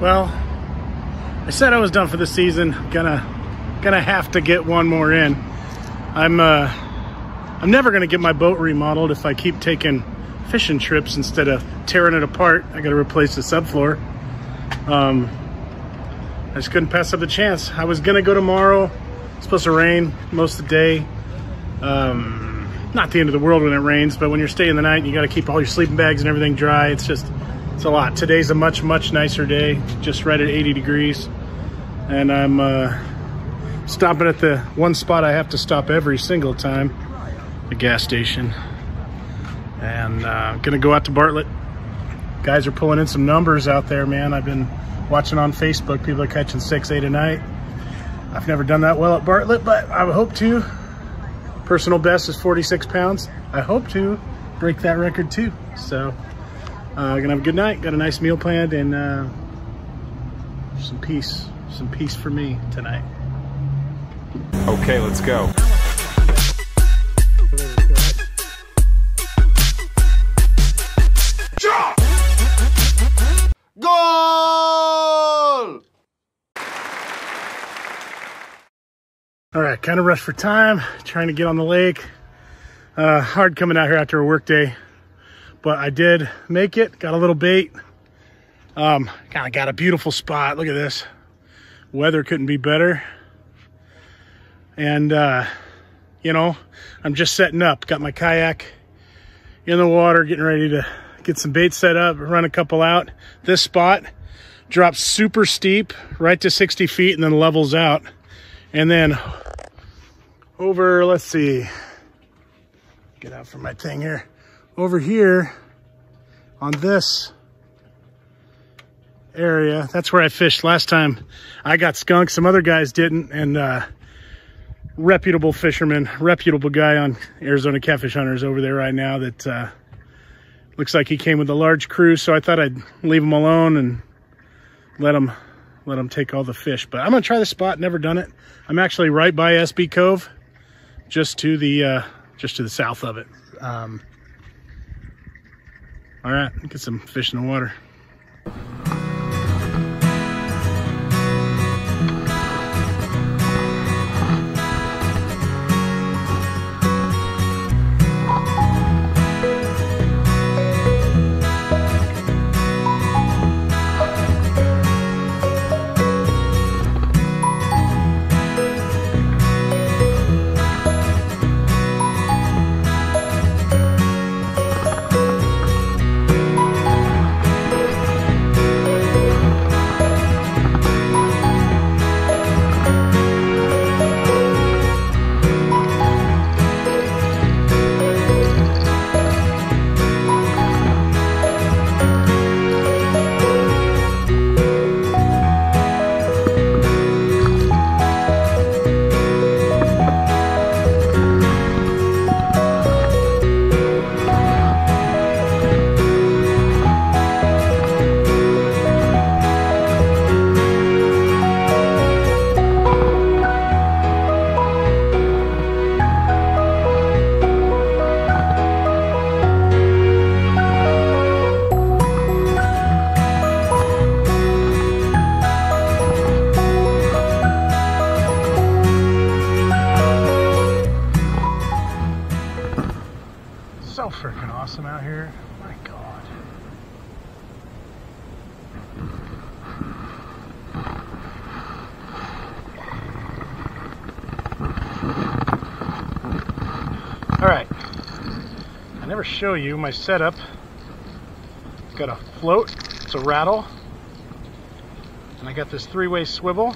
Well, I said I was done for the season. Gonna have to get one more in. I'm never gonna get my boat remodeled if I keep taking fishing trips instead of tearing it apart. I gotta replace the subfloor. I just couldn't pass up the chance. I was gonna go tomorrow. It's supposed to rain most of the day. Not the end of the world when it rains, but when you're staying the night and you gotta keep all your sleeping bags and everything dry, it's a lot. Today's a much nicer day, just right at 80 degrees. And I'm stopping at the one spot I have to stop every single time, the gas station. And gonna go out to Bartlett. Guys are pulling in some numbers out there, man. I've been watching on Facebook, people are catching 6, 8 a night. I've never done that well at Bartlett, but I hope to. Personal best is 46 pounds. I hope to break that record too. So gonna have a good night. Got a nice meal planned and some peace for me tonight. Okay, let's go. Goal! All right, kind of rushed for time, trying to get on the lake. Hard coming out here after a work day, but I did make it. Got a little bait. Kind of got a beautiful spot. Look at this. Weather couldn't be better. And you know, I'm just setting up. Got my kayak in the water, getting ready to get some bait set up, run a couple out. This spot drops super steep, right to 60 feet, and then levels out. And then over, let's see, get out from my thing here. Over here on this area, that's where I fished last time. I got skunked, some other guys didn't, and reputable fisherman, reputable guy on Arizona Catfish Hunters over there right now that looks like he came with a large crew, so I thought I'd leave him alone and let him take all the fish. But I'm gonna try the spot, never done it. I'm actually right by SB Cove, just to the south of it. All right, get some fish in the water. So freaking awesome out here. My God. All right. I never show you my setup. It's got a float. It's a rattle. And I got this 3-way swivel.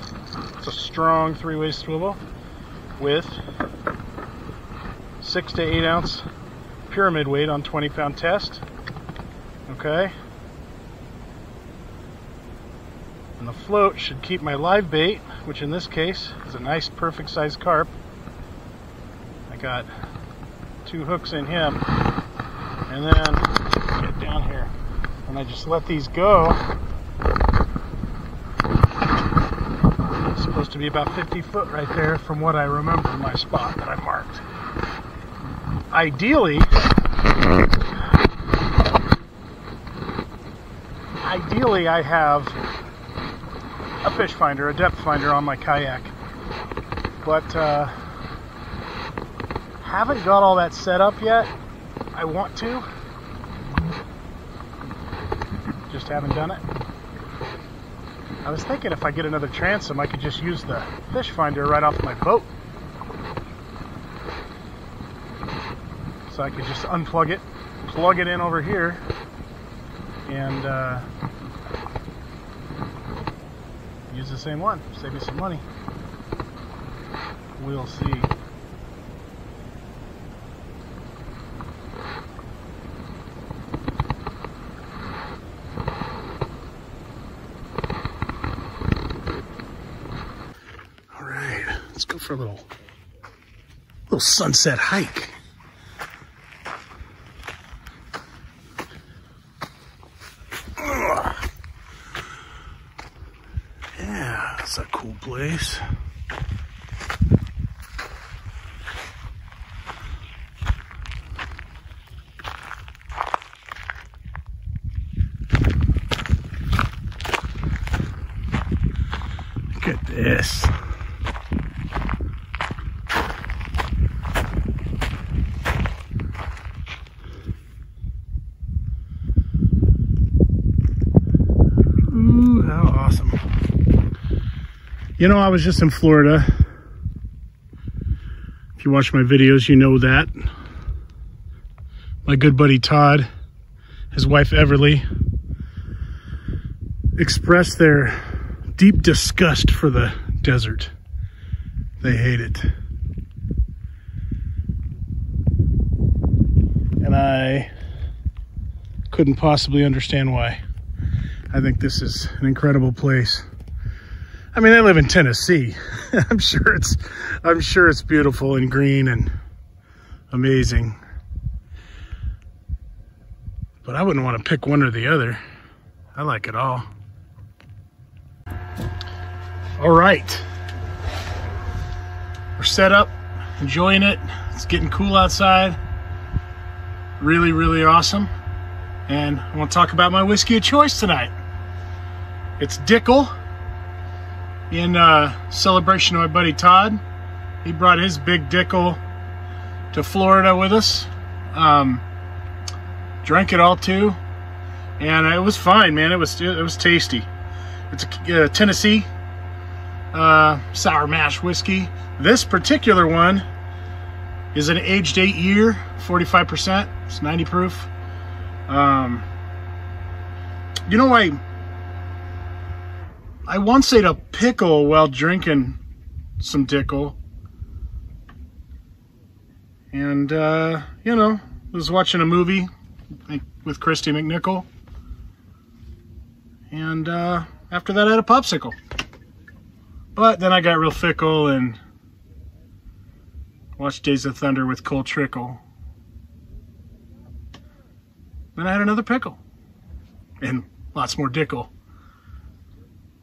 It's a strong 3-way swivel with 6 to 8 ounce pyramid weight on 20-pound test. Okay. And the float should keep my live bait, which in this case is a nice perfect sized carp. I got 2 hooks in him. And then get down here. And I just let these go. It's supposed to be about 50 foot right there from what I remember my spot that I marked. Ideally, I have a fish finder, a depth finder on my kayak. But haven't got all that set up yet. I want to. Just haven't done it. I was thinking if I get another transom, I could just use the fish finder right off my boat. So I could just unplug it, plug it in over here, and use the same one. Save me some money. We'll see. All right, let's go for a little sunset hike. Yeah, that's a cool place. Look at this. Ooh, how awesome. You know, I was just in Florida. If you watch my videos, you know that. My good buddy Todd, his wife Everly, expressed their deep disgust for the desert. They hate it. And I couldn't possibly understand why. I think this is an incredible place. I mean, I live in Tennessee. I'm sure it's beautiful and green and amazing. But I wouldn't want to pick one or the other. I like it all. All right. We're set up, enjoying it. It's getting cool outside. Really, really awesome. And I want to talk about my whiskey of choice tonight. It's Dickel. In celebration of my buddy Todd. He brought his big Dickel to Florida with us. Drank it all too, and it was fine, man. It was tasty. It's a Tennessee sour mash whiskey. This particular one is an aged 8-year, 45%. It's 90 proof. You know, I once ate a pickle while drinking some Dickel. And, you know, was watching a movie with Christy McNichol. And after that, I had a popsicle. But then I got real fickle and watched Days of Thunder with Cole Trickle. Then I had another pickle. And lots more Dickel.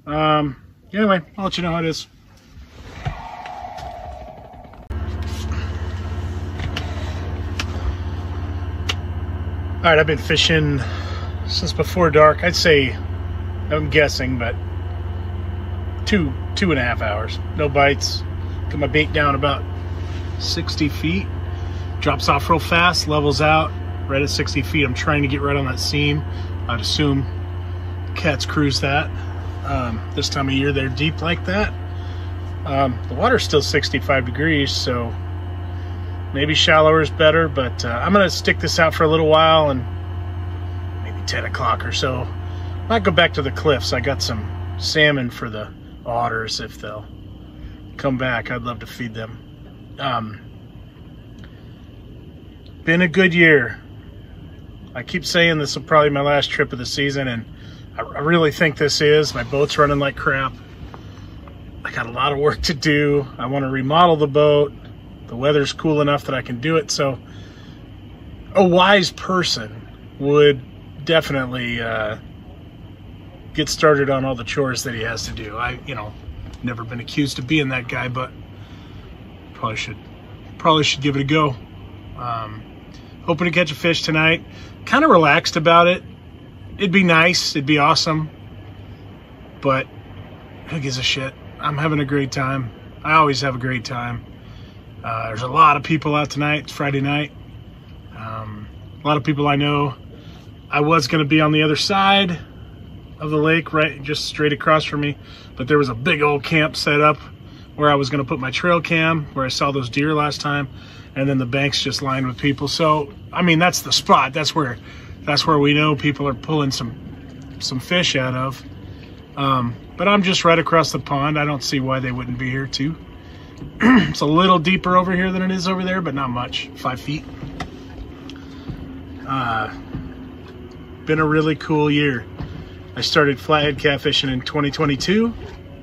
Anyway, I'll let you know how it is. All right, I've been fishing since before dark. I'd say, I'm guessing, but two and a half hours. No bites. Got my bait down about 60 feet. Drops off real fast, levels out right at 60 feet. I'm trying to get right on that seam. I'd assume cats cruise that. This time of year they're deep like that. The water's still 65 degrees, so maybe shallower is better, but I'm gonna stick this out for a little while, and maybe 10 o'clock or so I might go back to the cliffs. I got some salmon for the otters. If they'll come back, I'd love to feed them. Been a good year. I keep saying this will probably be my last trip of the season, and I really think this is. My boat's running like crap. I got a lot of work to do. I want to remodel the boat. The weather's cool enough that I can do it. So a wise person would definitely get started on all the chores that he has to do. You know, never been accused of being that guy, but probably should give it a go. Hoping to catch a fish tonight. Kind of relaxed about it. It'd be nice. It'd be awesome. But who gives a shit? I'm having a great time. I always have a great time. There's a lot of people out tonight. It's Friday night. A lot of people I know. I was going to be on the other side of the lake, right, just straight across from me, but there was a big old camp set up where I was going to put my trail cam, where I saw those deer last time, and then the bank's just lined with people. So, I mean, that's the spot. That's where we know people are pulling some fish out of. But I'm just right across the pond. I don't see why they wouldn't be here too. It's a little deeper over here than it is over there, but not much, 5 feet. Been a really cool year. I started flathead catfishing in 2022,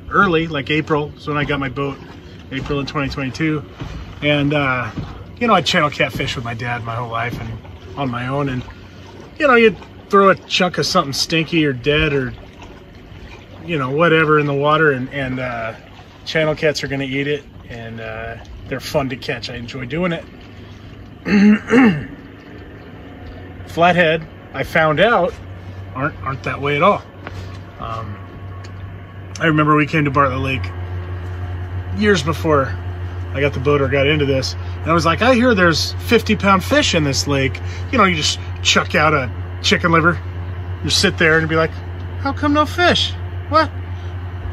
early, like April, is when I got my boat, April in 2022. And, you know, I channel catfish with my dad my whole life and on my own. And, you know, you'd throw a chunk of something stinky or dead or, you know, whatever in the water, and channel cats are going to eat it, and they're fun to catch. I enjoy doing it. Flathead, I found out, aren't that way at all. I remember we came to Bartlett Lake years before I got the boat or got into this, and I was like, I hear there's 50-pound fish in this lake. You know, you just chuck out a chicken liver, you sit there and be like, how come no fish? What?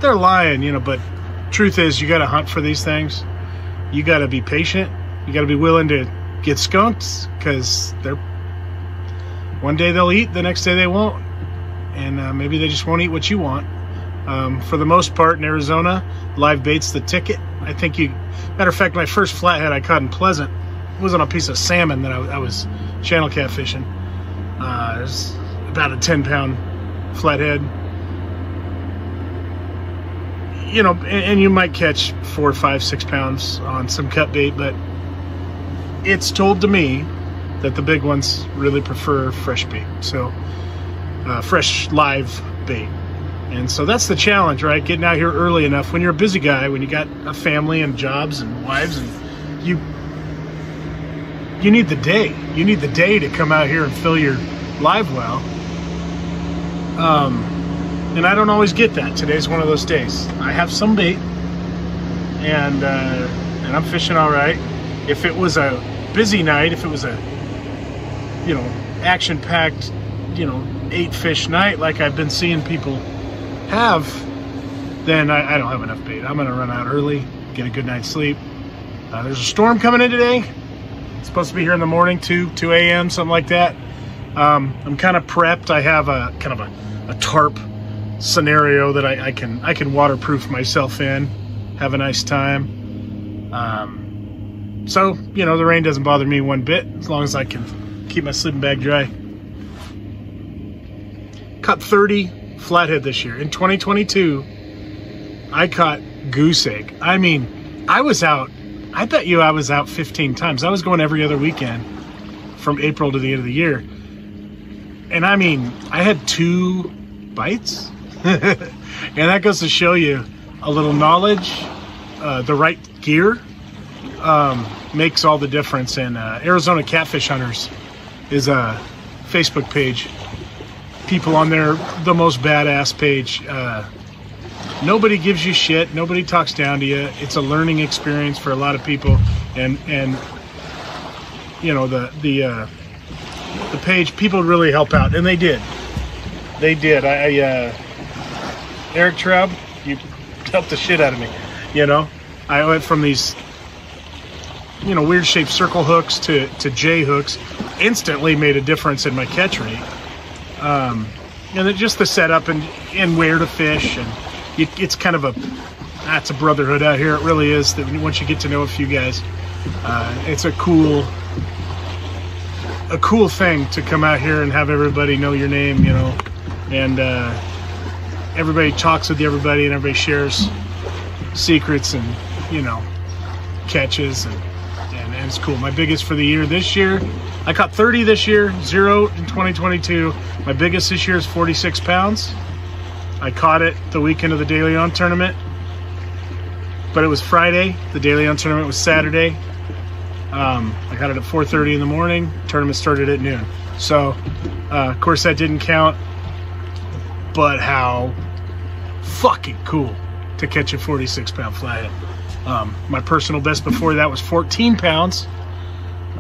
They're lying, you know. But truth is, you got to hunt for these things. You got to be patient. You got to be willing to get skunked, because they're, one day they'll eat, the next day they won't, and maybe they just won't eat what you want. For the most part in Arizona, live bait's the ticket. I think matter of fact, my first flathead I caught in Pleasant was on a piece of salmon that I was channel catfishing. It was about a 10-pound flathead. You know, and you might catch 4, 5, 6 pounds on some cut bait, but it's told to me that the big ones really prefer fresh bait, so fresh live bait. And so that's the challenge, right? Getting out here early enough when you're a busy guy, when you got a family and jobs and wives, and you need the day. You need the day to come out here and fill your live well. And I don't always get that. Today's one of those days. I have some bait, and I'm fishing all right. If it was a busy night, if it was a, you know, action-packed, you know, 8-fish night like I've been seeing people have, then I don't have enough bait. I'm gonna run out early, get a good night's sleep. There's a storm coming in today. It's supposed to be here in the morning, 2 a.m., something like that. I'm kind of prepped. I have a kind of a tarp scenario that I can waterproof myself in, have a nice time. So, you know, the rain doesn't bother me one bit, as long as I can keep my sleeping bag dry. Caught 30 flathead this year. In 2022, I caught goose egg. I mean, I was out, I bet you I was out 15 times. I was going every other weekend from April to the end of the year. And I mean, I had 2 bites. And that goes to show you a little knowledge, the right gear makes all the difference. And Arizona Catfish Hunters is a Facebook page. People on there, the most badass page. Nobody gives you shit. Nobody talks down to you. It's a learning experience for a lot of people. And you know, the page, people really help out, and they did. They did. Eric Traub, you helped the shit out of me. You know, I went from these, you know, weird shaped circle hooks to J hooks. Instantly made a difference in my catch rate. And then just the setup and where to fish, and it's kind of that's a brotherhood out here. It really is. That once you get to know a few guys, it's a cool thing to come out here and have everybody know your name, you know, and everybody talks with everybody, and everybody shares secrets and, you know, catches, and it's cool. My biggest for the year this year, I caught 30 this year, 0 in 2022. My biggest this year is 46 pounds. I caught it the weekend of the De Leon tournament, but it was Friday. The De Leon tournament was Saturday. I got it at 4:30 in the morning. Tournament started at noon. So, of course, that didn't count. But how fucking cool to catch a 46-pound flathead. My personal best before that was 14 pounds.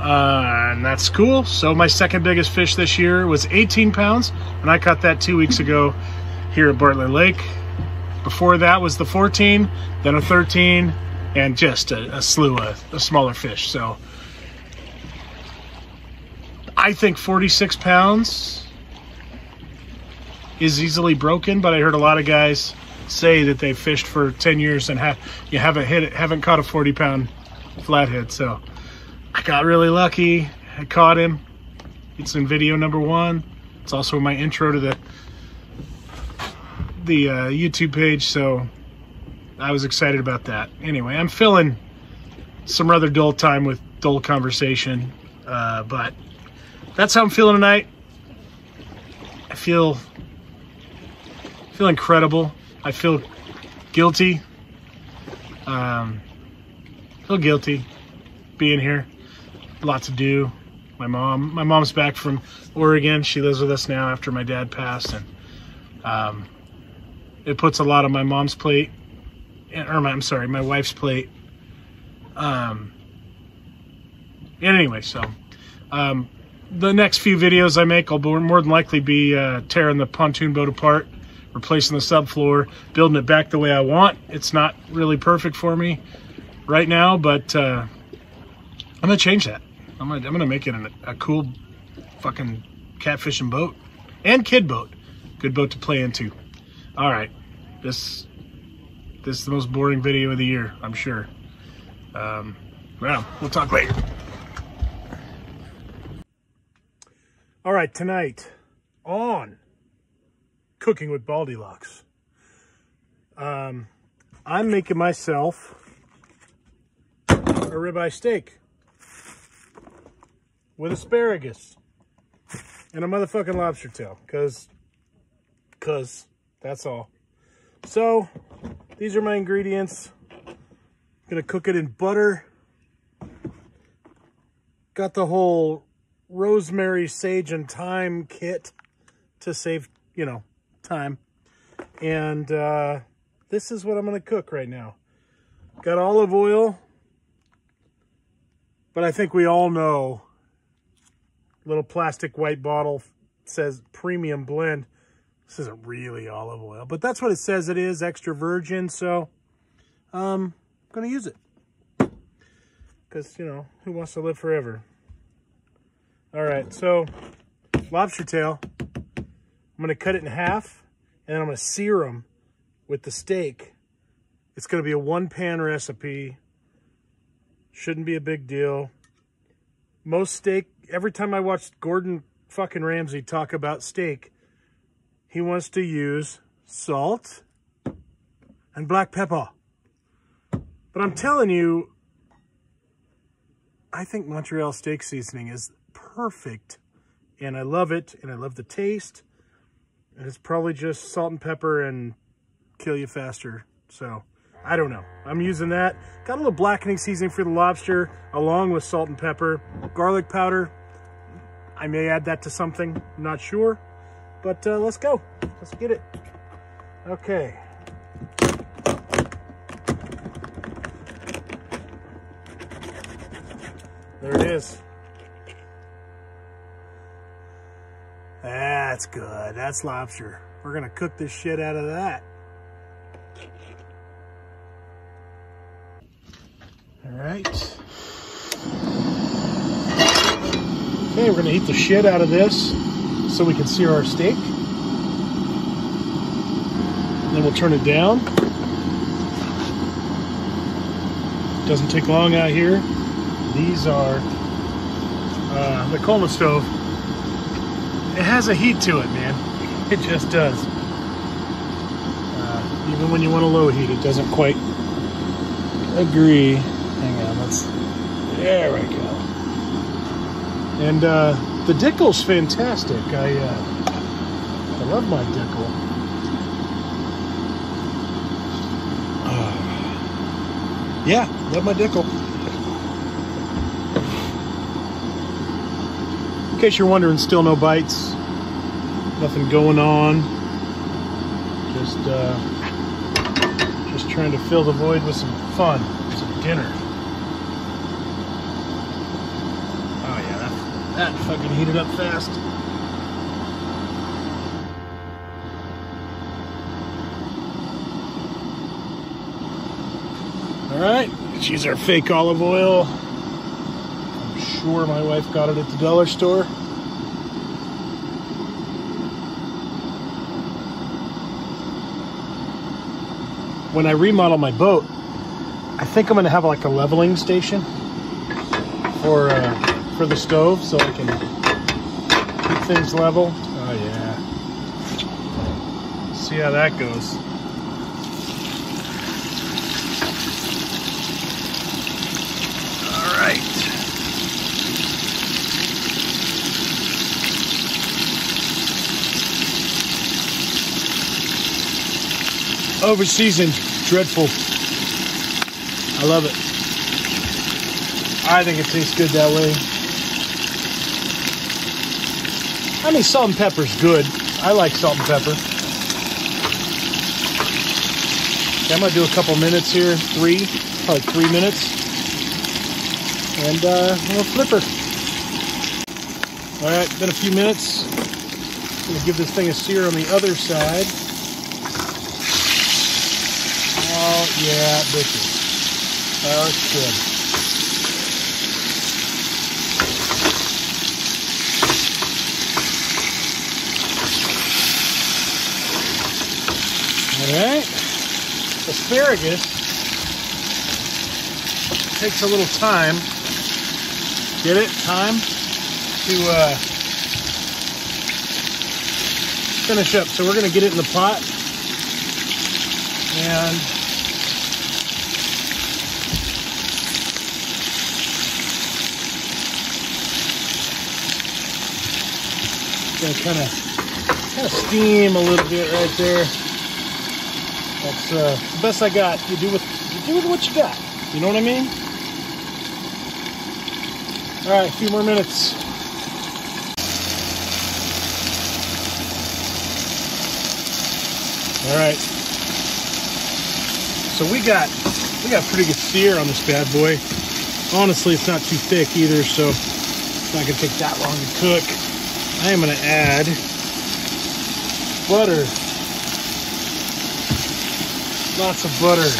And that's cool. So my second biggest fish this year was 18 pounds, and I caught that 2 weeks ago here at Bartlett Lake. Before that was the 14, then a 13, and just a slew of smaller fish. So I think 46 pounds is easily broken, but I heard a lot of guys say that they fished for 10 years and haven't caught a 40-pound flathead. So I got really lucky. I caught him. It's in video number 1. It's also my intro to the YouTube page, so I was excited about that. Anyway, I'm filling some rather dull time with dull conversation, but that's how I'm feeling tonight. I feel incredible. I feel guilty. Feel guilty being here. Lot to do. My mom's back from Oregon. She lives with us now after my dad passed, and it puts a lot on my mom's plate, or my wife's plate. And anyway, so the next few videos I make will more than likely be tearing the pontoon boat apart, replacing the subfloor, building it back the way I want. It's not really perfect for me right now, but I'm gonna change that. I'm gonna make it a cool fucking catfishing boat and kid boat. Good boat to play into. All right, this is the most boring video of the year, I'm sure. Well, we'll talk later. All right, tonight on Cooking with Baldylocks, I'm making myself a ribeye steak with asparagus and a motherfucking lobster tail, cause that's all. So these are my ingredients. Gonna cook it in butter. Got the whole rosemary, sage, and thyme kit to save, time. And this is what I'm gonna cook right now. Got olive oil, but I think we all know, little plastic white bottle says premium blend. This isn't really olive oil, but that's what it says it is, extra virgin. So I'm gonna use it because, who wants to live forever? All right, so lobster tail, I'm gonna cut it in half, and then I'm gonna sear them with the steak. It's gonna be a 1-pan recipe. Shouldn't be a big deal. Most steak, every time I watch Gordon fucking Ramsay talk about steak, he wants to use salt and black pepper. But I'm telling you, I think Montreal steak seasoning is perfect. And I love it, and I love the taste. And it's probably just salt and pepper and kill you faster. So, I don't know. I'm using that. Got a little blackening seasoning for the lobster, along with salt and pepper. Garlic powder. I may add that to something. I'm not sure. But let's go. Let's get it. Okay. There it is. That's good. That's lobster. We're going to cook this shit out of that. All right. Okay, we're going to heat the shit out of this so we can sear our steak. Then we'll turn it down. Doesn't take long out here. These are the Coleman stove. It has a heat to it, man. It just does. Even when you want to low heat, it doesn't quite agree. Hang on, there we go. And the Dickel's fantastic. I love my Dickel. Yeah, love my Dickel. In case you're wondering, still no bites. Nothing going on. Just Just trying to fill the void with some fun, some dinner. Oh yeah, that fucking heated up fast. All right, let's use our fake olive oil. I'm sure my wife got it at the dollar store. When I remodel my boat, I think I'm gonna have like a leveling station for the stove, so I can keep things level. Oh yeah. See how that goes. All right. Over-seasoned, dreadful. I love it. I think it tastes good that way. I mean, salt and pepper's good. I like salt and pepper. Okay, I'm gonna do a couple minutes here, probably 3 minutes. And we'll flip her. All right, been a few minutes. I'm gonna give this thing a sear on the other side. Oh, yeah, bitches. Oh, it's good. All right. Asparagus takes a little time. Get it? Time to finish up. So we're going to get it in the pot. And gonna kind of steam a little bit right there. That's the best I got. You do with what you got. You know what I mean? All right, a few more minutes. All right. So we got pretty good sear on this bad boy. Honestly, it's not too thick either, so it's not gonna take that long to cook. I am going to add butter. Lots of butter.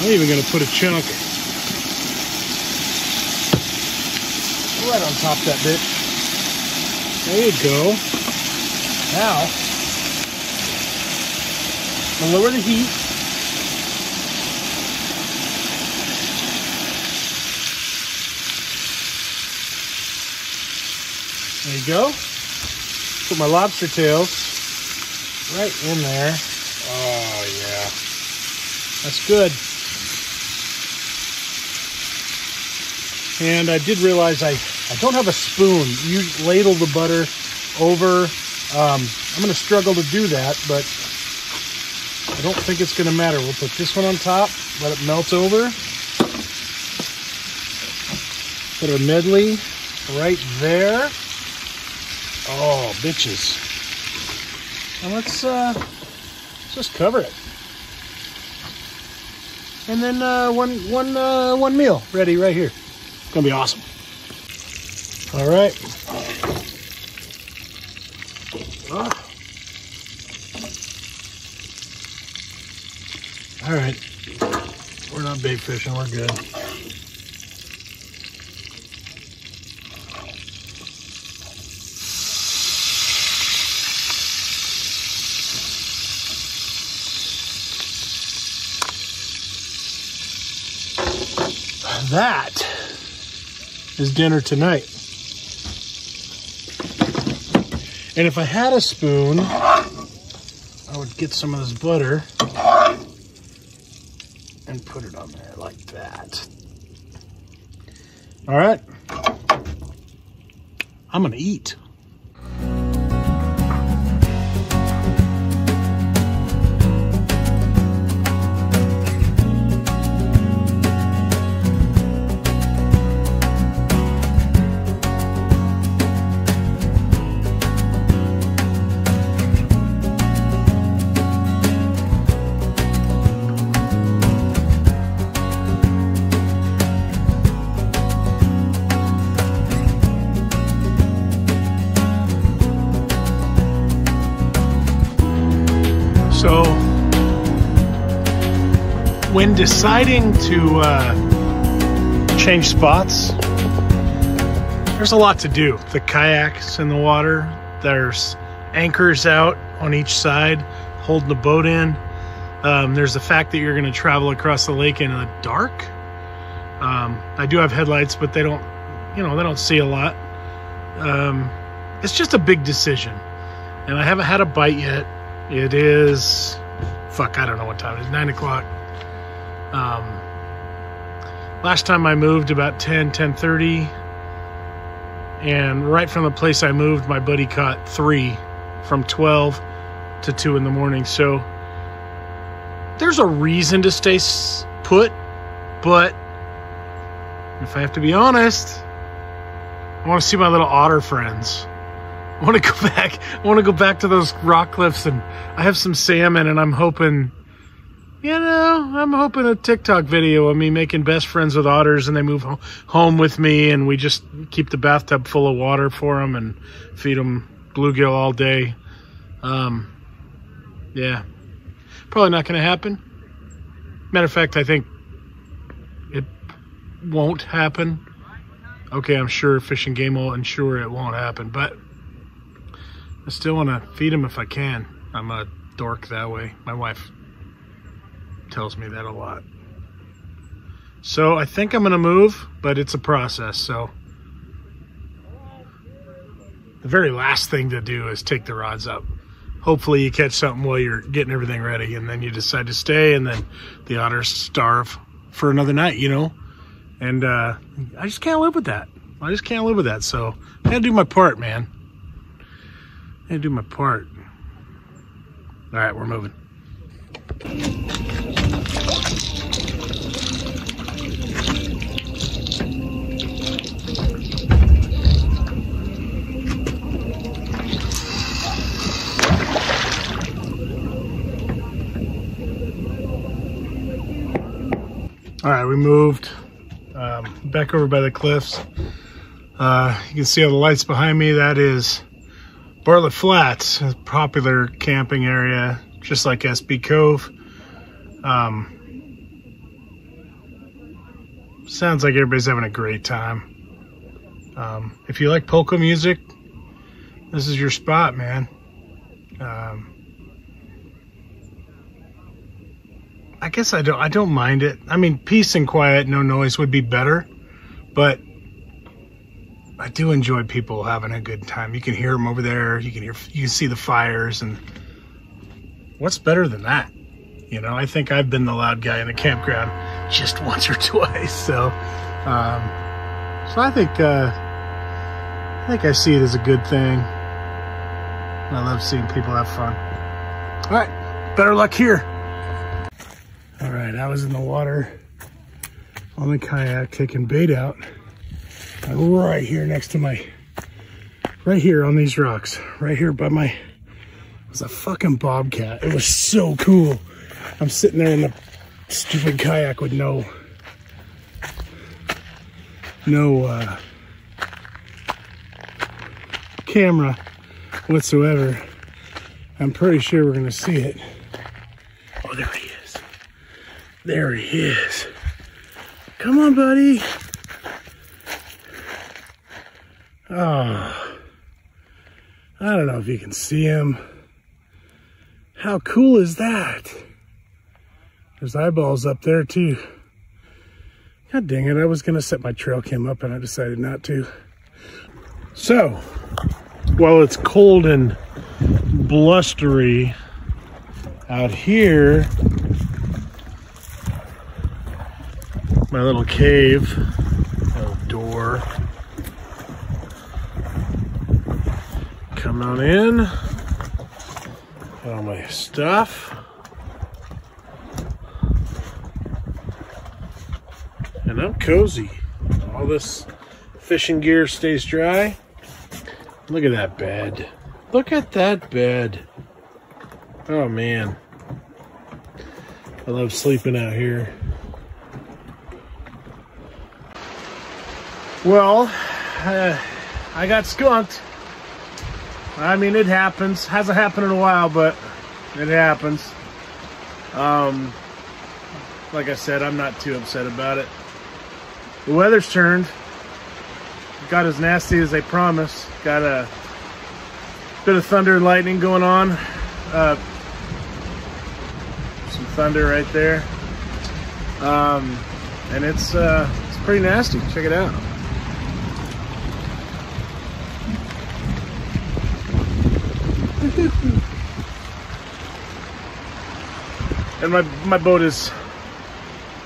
I'm even going to put a chunk right on top of that bit. There you go. Now, I'll lower the heat. There you go. Put my lobster tails right in there. Oh, yeah. That's good. And I did realize I don't have a spoon. You ladle the butter over. I'm going to struggle to do that, but I don't think it's going to matter. We'll put this one on top, let it melt over. Put our medley right there. Oh, bitches. And let's just cover it. And then one meal ready right here. It's gonna be awesome. All right. All right. We're not bait fishing. We're good. That is dinner tonight. And if I had a spoon, I would get some of this butter and put it on there like that. All right. I'm gonna eat. So when deciding to change spots, there's a lot to do. The kayaks in the water, there's anchors out on each side holding the boat in. There's the fact that you're going to travel across the lake in the dark. I do have headlights, but they don't, you know, they don't see a lot. It's just a big decision, and I haven't had a bite yet. It is, fuck, I don't know what time it is, 9 o'clock. Last time I moved about 10:30, and right from the place I moved, my buddy caught 3 from 12 to 2 in the morning. So there's a reason to stay put, but if I have to be honest, I want to see my little otter friends. I want to go back. I want to go back to those rock cliffs, and I have some salmon, and I'm hoping, you know, I'm hoping a TikTok video of me making best friends with otters, and they move home with me, and we just keep the bathtub full of water for them and feed them bluegill all day. Yeah, probably not going to happen. Matter of fact, I think it won't happen. Okay, I'm sure Fish and Game will ensure it won't happen, but I still want to feed them if I can. I'm a dork that way. My wife tells me that a lot. So I think I'm going to move, but it's a process. So the very last thing to do is take the rods up. Hopefully you catch something while you're getting everything ready, and then you decide to stay, and then the otters starve for another night, you know? And I just can't live with that. I just can't live with that. So I gotta do my part, man. I gotta do my part. All right, we're moving. All right, we moved back over by the cliffs. You can see all the lights behind me. That is Bartlett Flats, a popular camping area, just like SB Cove. Sounds like everybody's having a great time. If you like polka music, this is your spot, man. I guess I don't mind it. I mean, peace and quiet, no noise would be better, but I do enjoy people having a good time. You can hear them over there. You can see the fires, and what's better than that? You know, I think I've been the loud guy in the campground just once or twice. So, I think I see it as a good thing. I love seeing people have fun. All right, better luck here. All right, I was in the water on the kayak taking bait out. Right here next to right here on these rocks, right here by it was a fucking bobcat. It was so cool. I'm sitting there in the stupid kayak with no camera whatsoever. I'm pretty sure we're gonna see it. Oh, there he is. There he is. Come on, buddy. Oh, I don't know if you can see him. How cool is that? There's eyeballs up there too. God dang it, I was gonna set my trail cam up and I decided not to. So, while it's cold and blustery out here, my little cave, little door. Come on in. Got all my stuff. And I'm cozy. All this fishing gear stays dry. Look at that bed. Look at that bed. Oh man. I love sleeping out here. Well, I got skunked. I mean, it happens. Hasn't happened in a while, but It happens. Like I said, I'm not too upset about it. The weather's turned. Got as nasty as they promised. Got a bit of thunder and lightning going on. Some thunder right there. And it's pretty nasty. Check it out. And my boat is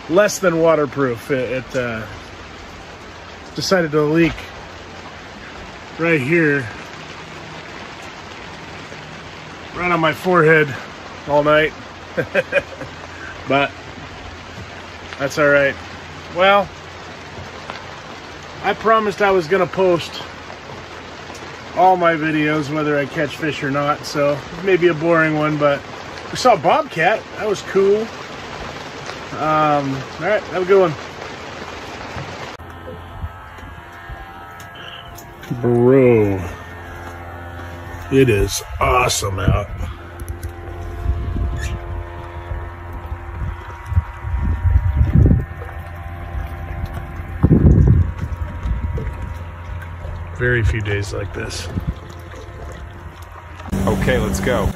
less than waterproof. It decided to leak right here, right on my forehead all night. But that's all right. Well, I promised I was gonna post all my videos whether I catch fish or not, so maybe a boring one, but we saw Bobcat. That was cool. All right, have a good one. Bro, it is awesome out. Very few days like this. Okay, let's go.